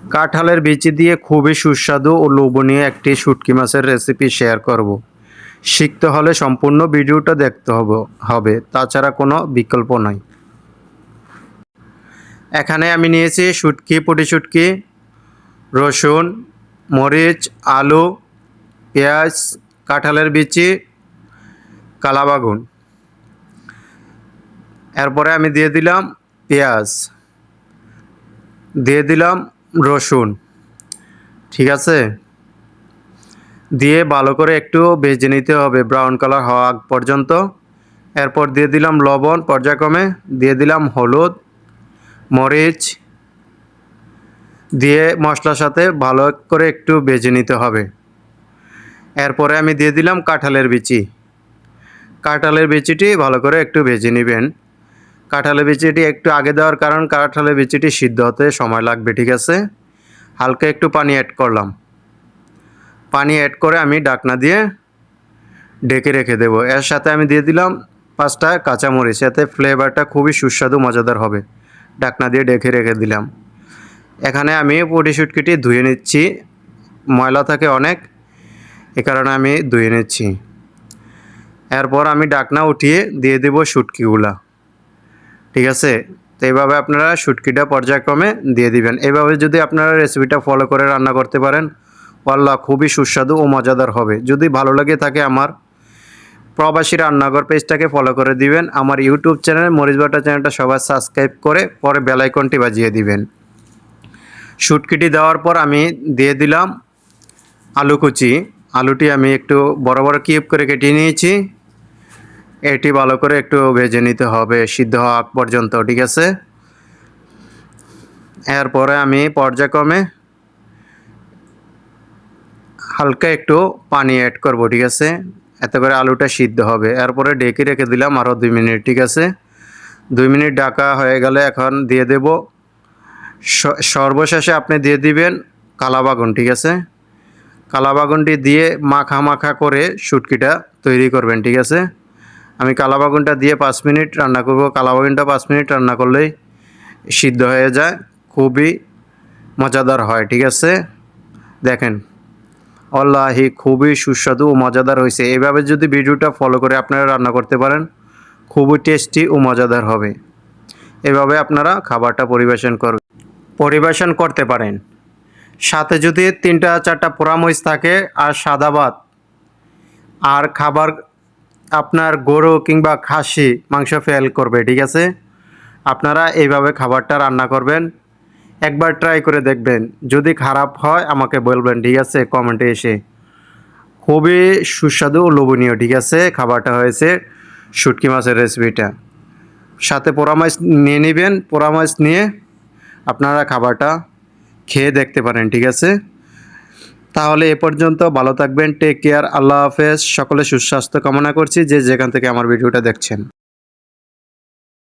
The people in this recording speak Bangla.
কাঁঠালের বিচি দিয়ে খুবই সুস্বাদু ও লোভনীয় একটি শুটকি মাছের রেসিপি শেয়ার করব। শিখতে হলে সম্পূর্ণ ভিডিওটা দেখতে হবে, তাছাড়া কোনো বিকল্প নাই। এখানে আমি নিয়েছি শুটকি, পুঁটি শুটকি, রসুন, মরিচ, আলু, পেঁয়াজ, কাঁঠালের বিচি, কালাবাগুন। এরপরে আমি দিয়ে দিলাম পেঁয়াজ, দিয়ে দিলাম রসুন, ঠিক আছে। দিয়ে ভালো করে একটু ভেজে নিতে হবে ব্রাউন কালার হওয়া আগ পর্যন্ত। এরপর দিয়ে দিলাম লবণ পর্যায়ক্রমে, দিয়ে দিলাম হলুদ, মরিচ, দিয়ে মশলার সাথে ভালো করে একটু ভেজে নিতে হবে। এরপরে আমি দিয়ে দিলাম কাঁঠালের বিচি। কাঁঠালের বিচিটি ভালো করে একটু ভেজে নেবেন। কাঁঠালের বিচিটি একটু আগে দেওয়ার কারণ কাঁঠালের বিচিটি সিদ্ধ হতে সময় লাগবে, ঠিক আছে। হালকা একটু পানি অ্যাড করলাম। পানি অ্যাড করে আমি ঢাকনা দিয়ে ঢেকে রেখে দেবো। এর সাথে আমি দিয়ে দিলাম 5টা কাঁচামরিচ, এতে ফ্লেভারটা খুবই সুস্বাদু মজাদার হবে। ঢাকনা দিয়ে ঢেকে রেখে দিলাম। এখানে আমি পুঁটি শুটকিটি ধুয়ে নিচ্ছি, ময়লা থাকে অনেক, এ কারণে আমি ধুয়ে নিচ্ছি। এরপর আমি ঢাকনা উঠিয়ে দিয়ে দেব শুটকিগুলা, ঠিক আছে। তো এইভাবে আপনারা শুটকিটা পর্যায়ক্রমে দিয়ে দিবেন। এইভাবে যদি আপনারা রেসিপিটা ফলো করে রান্না করতে পারেন, আল্লাহ খুবই সুস্বাদু ও মজাদার হবে। যদি ভালো লাগে থাকে আমার প্রবাসী রান্নাঘর পেজটাকে ফলো করে দিবেন। আমার ইউটিউব চ্যানেল মরিচ বাটা চ্যানেলটা সবাই সাবস্ক্রাইব করে পরে বেল আইকনটি বাজিয়ে দিবেন। শুটকিটি দেওয়ার পর আমি দিয়ে দিলাম আলু কুচি। আলুটি আমি একটু বড় বড় কিউব করে কেটে নিয়েছি। এটি ভালো করে একটু ভেজে নিতে হবে সিদ্ধ হওয়া আগ পর্যন্ত, ঠিক আছে। এরপরে আমি পর্যায়ক্রমে হালকা একটু পানি অ্যাড করব, ঠিক আছে, এতে করে আলুটা সিদ্ধ হবে। এরপরে ঢেকে রেখে দিলাম আরও 2 মিনিট, ঠিক আছে। 2 মিনিট ঢাকা হয়ে গেলে এখন দিয়ে দেব সর্বশেষে আপনি দিয়ে দিবেন কালাবাগুন, ঠিক আছে। কালাবাগুনটি দিয়ে মাখা মাখা করে শুটকিটা তৈরি করবেন, ঠিক আছে। আমি কালাবাগুনটা দিয়ে 5 মিনিট রান্না করব। কালাবাগুনটা 5 মিনিট রান্না করলেই সিদ্ধ হয়ে যায়, খুবই মজাদার হয়, ঠিক আছে। দেখেন আল্লাহি খুবই সুস্বাদু ও মজাদার হয়েছে। এভাবে যদি ভিডিওটা ফলো করে আপনারা রান্না করতে পারেন, খুবই টেস্টি ও মজাদার হবে। এভাবে আপনারা খাবারটা পরিবেশন করতে পারেন। সাথে যদি 3-4টা পোড়ামরিচ থাকে আর সাদা ভাত, আর খাবার আপনার গরু কিংবা খাসি মাংস ফেল করবে, ঠিক আছে। আপনারা এইভাবে খাবারটা রান্না করবেন, একবার ট্রাই করে দেখবেন। যদি খারাপ হয় আমাকে বলবেন, ঠিক আছে, কমেন্টে এসে। খুবই সুস্বাদু ও লোভনীয়, ঠিক আছে, খাবারটা হয়েছে শুটকি মাছের রেসিপিটা। সাথে পোড়া মাছ নিয়ে নেবেন, পোড়া মাছ নিয়ে আপনারা খাবারটা খেয়ে দেখতে পারেন, ঠিক আছে। তাহলে এ পর্যন্ত ভালো থাকবেন, টেক কেয়ার, আল্লাহ হাফেজ। সকলে সুস্বাস্থ্য কামনা করছি যে যেখান থেকে আমার ভিডিওটা দেখছেন।